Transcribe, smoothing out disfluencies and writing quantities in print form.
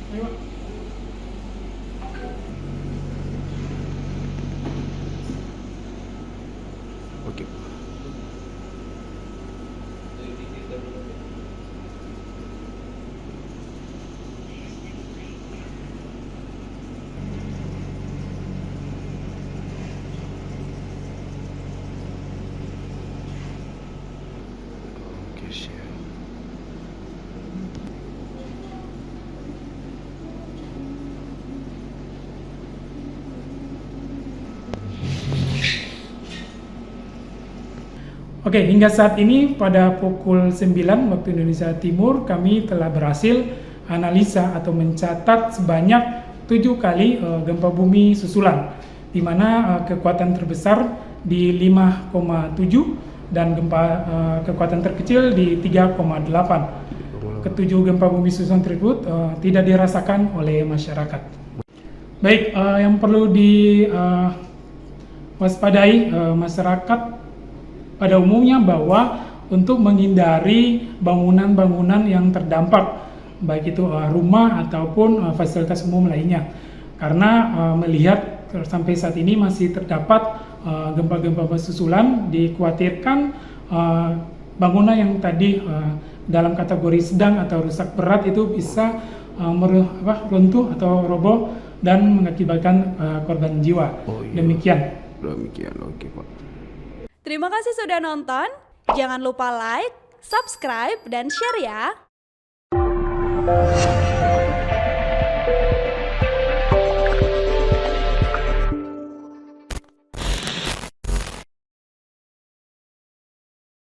Oke. Oke, share. Oke, hingga saat ini pada pukul 9 waktu Indonesia Timur kami telah berhasil analisa atau mencatat sebanyak 7 kali gempa bumi susulan, di mana kekuatan terbesar di 5,7 dan kekuatan terkecil di 3,8. Ketujuh gempa bumi susulan tersebut tidak dirasakan oleh masyarakat. Baik, yang perlu diwaspadai masyarakat pada umumnya bahwa untuk menghindari bangunan-bangunan yang terdampak, baik itu rumah ataupun fasilitas umum lainnya, karena melihat sampai saat ini masih terdapat gempa-gempa susulan, dikhawatirkan bangunan yang tadi dalam kategori sedang atau rusak berat itu bisa runtuh atau roboh dan mengakibatkan korban jiwa. Demikian. Oke, Pak. Terima kasih sudah nonton. Jangan lupa like, subscribe, dan share ya.